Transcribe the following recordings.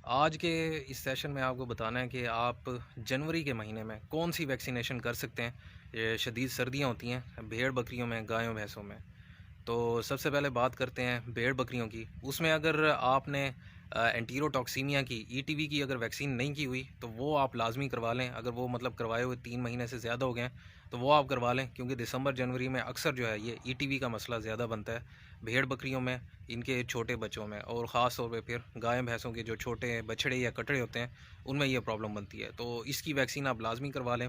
आज के इस सेशन में आपको बताना है कि आप जनवरी के महीने में कौन सी वैक्सीनेशन कर सकते हैं। ये शदीद सर्दियाँ होती हैं भेड़ बकरियों में, गायों भैंसों में। तो सबसे पहले बात करते हैं भेड़ बकरियों की। उसमें अगर आपने एंटीरोटॉक्सीमिया की ईटीवी की अगर वैक्सीन नहीं की हुई तो वो आप लाजमी करवा लें। अगर वो मतलब करवाए हुए 3 महीने से ज़्यादा हो गए हैं तो वो आप करवा लें, क्योंकि दिसंबर जनवरी में अक्सर जो है ये ईटीवी का मसला ज़्यादा बनता है भेड़ बकरियों में, इनके छोटे बच्चों में, और ख़ास तौर पे फिर गाय भैंसों के जो छोटे बछड़े या कटड़े होते हैं उनमें ये प्रॉब्लम बनती है। तो इसकी वैक्सीन आप लाजमी करवा लें।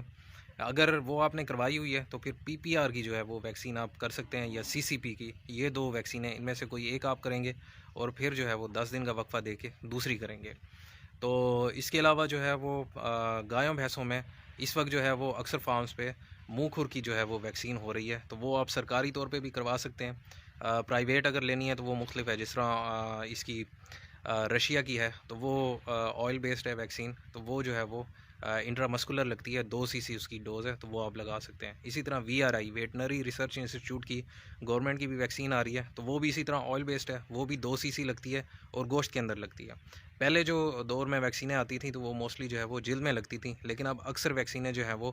अगर वो आपने करवाई हुई है तो फिर पीपीआर की जो है वो वैक्सीन आप कर सकते हैं, या सीसीपी की। ये दो वैक्सीन हैं, इनमें से कोई एक आप करेंगे और फिर जो है वो 10 दिन का वक्फा दे के दूसरी करेंगे। तो इसके अलावा जो है वो गायों भैंसों में इस वक्त जो है वो अक्सर फार्म्स पे मुंह खुर की जो है वो वैक्सीन हो रही है, तो वो आप सरकारी तौर पे भी करवा सकते हैं। प्राइवेट अगर लेनी है तो वो मुख्तलिफ है, जिस तरह इसकी रशिया की है तो वो ऑयल बेस्ड है वैक्सीन, तो वो जो है वो इंट्रामस्कुलर लगती है, 2 सीसी उसकी डोज़ है, तो वो आप लगा सकते हैं। इसी तरह वीआरआई वेटनरी रिसर्च इंस्टीट्यूट की गवर्नमेंट की भी वैक्सीन आ रही है, तो वो भी इसी तरह ऑयल बेस्ड है, वो भी 2 सीसी लगती है और गोश्त के अंदर लगती है। पहले जो दौर में वैक्सीनें आती थी तो वो मोस्टली जो है वो जिल्द में लगती थी, लेकिन अब अक्सर वैक्सीनें जो है वो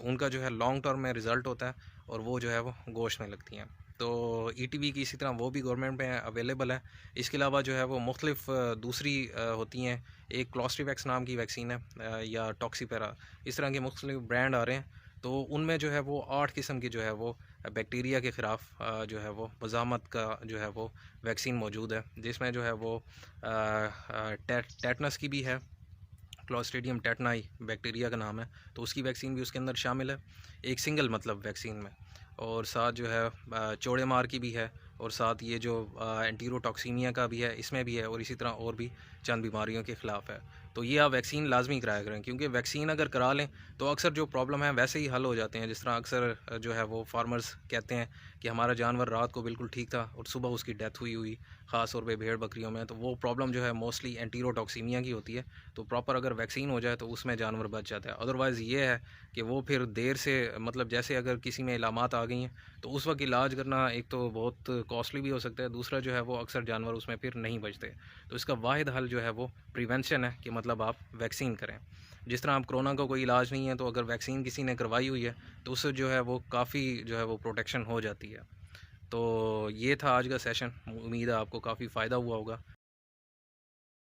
उनका जो है लॉन्ग टर्म में रिज़ल्ट होता है और वो जो है वो गोश्त में लगती हैं। तो ईटीवी की इसी तरह वो भी गवर्नमेंट में अवेलेबल है। इसके अलावा जो है वो मुख्तलिफ दूसरी होती हैं। एक क्लॉस्ट्रीवैक्स नाम की वैक्सीन है, या टॉक्सीपेरा, इस तरह के मुख्तलिफ ब्रांड आ रहे हैं। तो उनमें जो है वो 8 किस्म की जो है वो बैक्टीरिया के ख़िलाफ़ जो है वो मज़ामत का जो है वो वैक्सीन मौजूद है, जिसमें जो है वो टेटनस की भी है, क्लॉस्ट्रीडियम टेटनाई बैक्टीरिया का नाम है, तो उसकी वैक्सीन भी उसके अंदर शामिल है, एक सिंगल मतलब वैक्सीन में। और साथ जो है चौड़े मार की भी है, और साथ ये जो एंटीरोटॉक्सीमिया का भी है, इसमें भी है, और इसी तरह और भी चंद बीमारियों के ख़िलाफ़ है। तो ये आप वैक्सीन लाजमी कराया करें, क्योंकि वैक्सीन अगर करा लें तो अक्सर जो प्रॉब्लम है वैसे ही हल हो जाते हैं। जिस तरह अक्सर जो है वो फार्मर्स कहते हैं कि हमारा जानवर रात को बिल्कुल ठीक था और सुबह उसकी डेथ हुई ख़ास तौर पे भेड़ बकरियों में, तो वो प्रॉब्लम जो है मोस्टली एंटीरोटॉक्सीमिया की होती है। तो प्रॉपर अगर वैक्सीन हो जाए तो उसमें जानवर बच जाता है। अदरवाइज़ ये है कि वो फिर देर से, मतलब जैसे अगर किसी में इलामात आ गई हैं तो उस वक्त इलाज करना एक तो बहुत कॉस्टली भी हो सकता है, दूसरा जो है वो अक्सर जानवर उसमें फिर नहीं बचते। तो इसका वाहिद हल जो है वो प्रिवेंशन है, कि मतलब आप वैक्सीन करें। जिस तरह आप कोरोना का कोई इलाज नहीं है, तो अगर वैक्सीन किसी ने करवाई हुई है तो उससे जो है वो काफ़ी जो है वो प्रोटेक्शन हो जाती है। तो ये था आज का सेशन, उम्मीद है आपको काफ़ी फ़ायदा हुआ होगा।